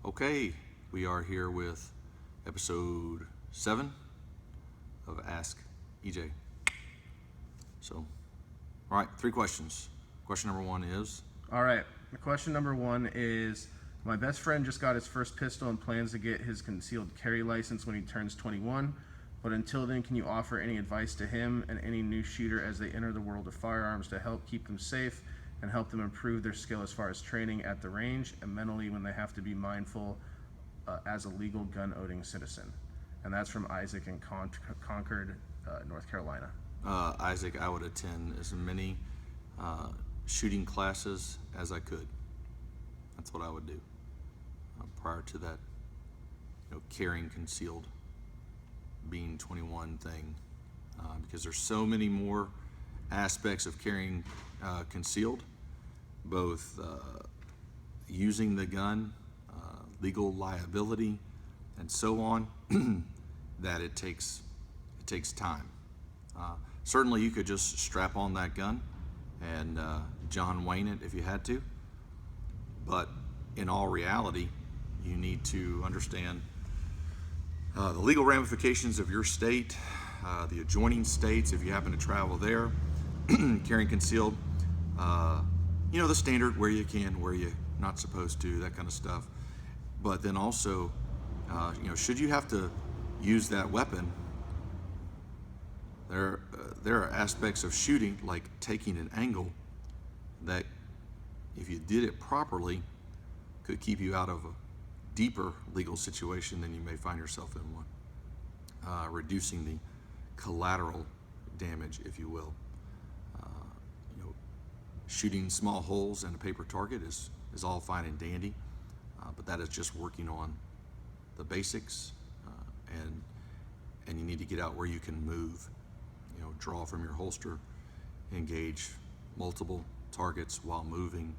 Okay, we are here with episode 7 of Ask EJ. So, all right, 3 questions. Question number 1 is? All right, question number 1 is, my best friend just got his first pistol and plans to get his concealed carry license when he turns 21. But until then, can you offer any advice to him and any new shooter as they enter the world of firearms to help keep them safe and help them improve their skill as far as training at the range and mentally when they have to be mindful as a legal gun-owning citizen? And that's from Isaac in Concord, North Carolina. Isaac, I would attend as many shooting classes as I could. That's what I would do prior to that, carrying concealed, being 21 thing, because there's so many more aspects of carrying concealed, both using the gun, legal liability, and so on, that it takes time. Certainly you could just strap on that gun and John Wayne it if you had to, but in all reality, you need to understand the legal ramifications of your state, the adjoining states if you happen to travel there, carrying concealed, the standard where you can, where you're not supposed to, that kind of stuff. But then also, should you have to use that weapon, there are aspects of shooting, like taking an angle, that if you did it properly, could keep you out of a deeper legal situation than you may find yourself in one, reducing the collateral damage, if you will. Shooting small holes in a paper target is all fine and dandy, but that is just working on the basics, and you need to get out where you can move, draw from your holster, engage multiple targets while moving,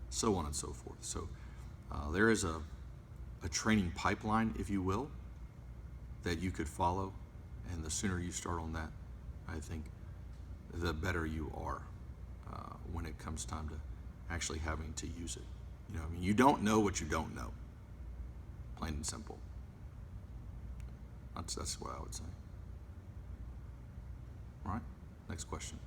so on and so forth. So there is a training pipeline, if you will, that you could follow, and the sooner you start on that, I think, the better you are when it comes time to actually having to use it. You don't know what you don't know, plain and simple. That's what I would say. All right, next question.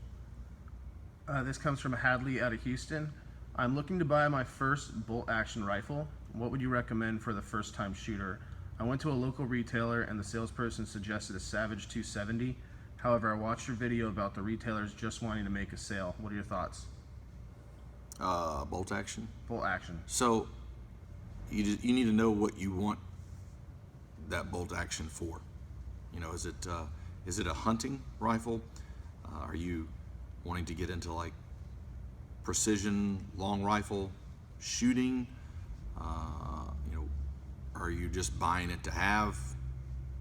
This comes from Hadley out of Houston. I'm looking to buy my first bolt-action rifle. What would you recommend for the first-time shooter? I went to a local retailer and the salesperson suggested a Savage 270. However, I watched your video about the retailers just wanting to make a sale. What are your thoughts? Bolt action? Bolt action. So you need to know what you want that bolt action for. Is it a hunting rifle? Are you wanting to get into like precision long rifle shooting? Are you just buying it to have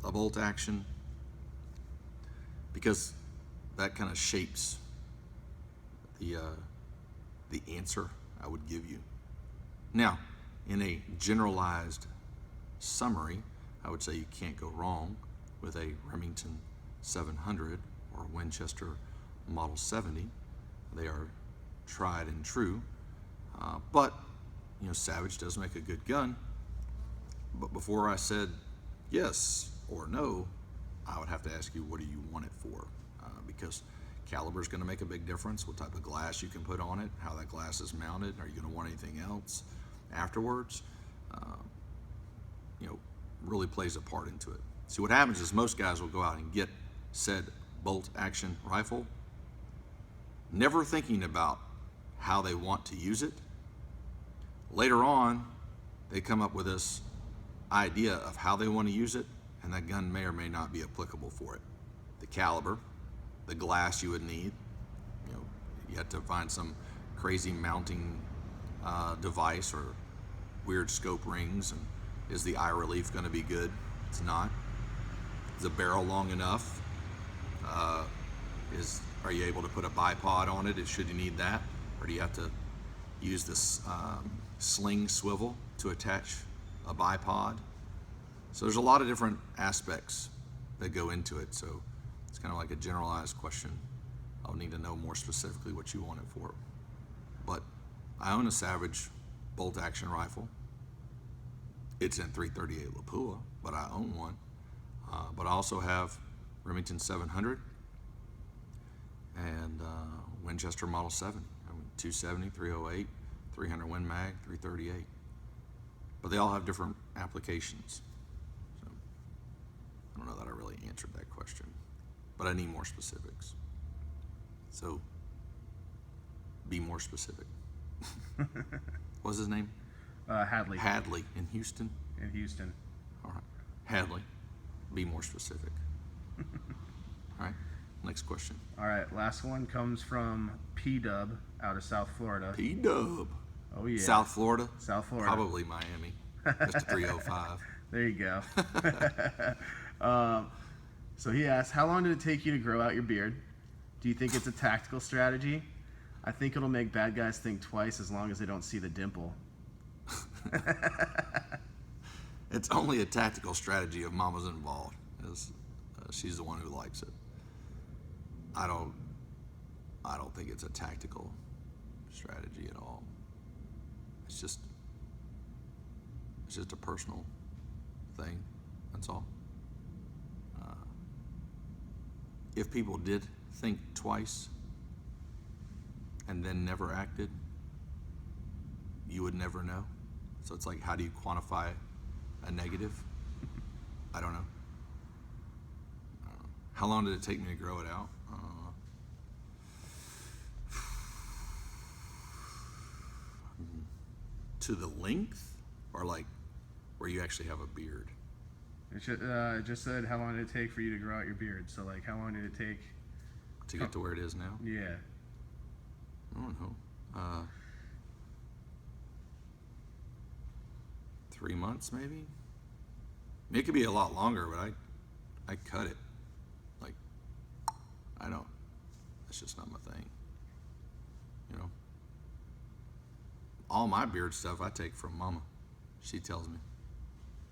a bolt action? Because that kind of shapes the answer I would give you. Now, in a generalized summary, I would say you can't go wrong with a Remington 700 or Winchester Model 70. They are tried and true, but Savage does make a good gun. But before I said yes or no, I would have to ask you, what do you want it for? Because caliber is going to make a big difference, what type of glass you can put on it, how that glass is mounted. Are you going to want anything else afterwards? Really plays a part into it. See, what happens is most guys will go out and get said bolt action rifle, never thinking about how they want to use it. Later on, they come up with this idea of how they want to use it, and that gun may or may not be applicable for it. The caliber, the glass you would need, you have to find some crazy mounting device or weird scope rings, and is the eye relief going to be good? It's not. Is the barrel long enough? Are you able to put a bipod on it? Should you need that? Or do you have to use this sling swivel to attach a bipod? So there's a lot of different aspects that go into it. So it's kind of like a generalized question. I'll need to know more specifically what you want it for. But I own a Savage bolt action rifle. It's in 338 Lapua, but I own one. But I also have Remington 700 and Winchester Model 70. I mean, 270, 308, 300 Win Mag, 338. But they all have different applications. So I don't know that I really answered that question, but I need more specifics. So be more specific. What's his name? Hadley. Hadley in Houston. In Houston. All right. Hadley, be more specific. All right. Next question. All right. Last one comes from P-Dub out of South Florida. P-Dub. Oh, yeah. South Florida? South Florida. Probably Miami. Mr. 305. There you go. So he asked, how long did it take you to grow out your beard? Do you think it's a tactical strategy? I think it'll make bad guys think twice as long as they don't see the dimple. It's only a tactical strategy if Mama's involved. She's the one who likes it. I don't think it's a tactical strategy at all. It's just a personal thing. That's all. If people did think twice and then never acted, you would never know. So it's like, how do you quantify a negative? I don't know. How long did it take me to grow it out? To the length, or like where you actually have a beard? It just said, how long did it take for you to grow out your beard? So, like, how long did it take To get to where it is now? Yeah. I don't know. 3 months, maybe? It could be a lot longer, but I cut it. Like, I don't. That's just not my thing. You know? All my beard stuff I take from Mama. She tells me.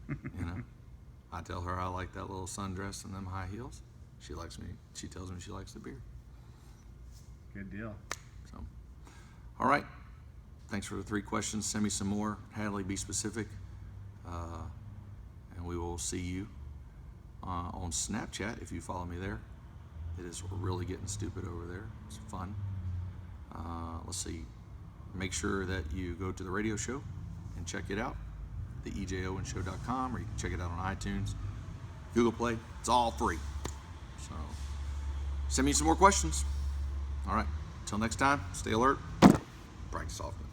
You know? I tell her I like that little sundress and them high heels. She likes me. She tells me she likes the beard. Good deal. So, all right. Thanks for the 3 questions. Send me some more. Hadley, be specific. And we will see you on Snapchat if you follow me there. It is really getting stupid over there. It's fun. Let's see. Make sure that you go to the radio show and check it out. theejowenshow.com, or you can check it out on iTunes, Google Play. It's all free. So send me some more questions. All right. Until next time, stay alert. Practice often.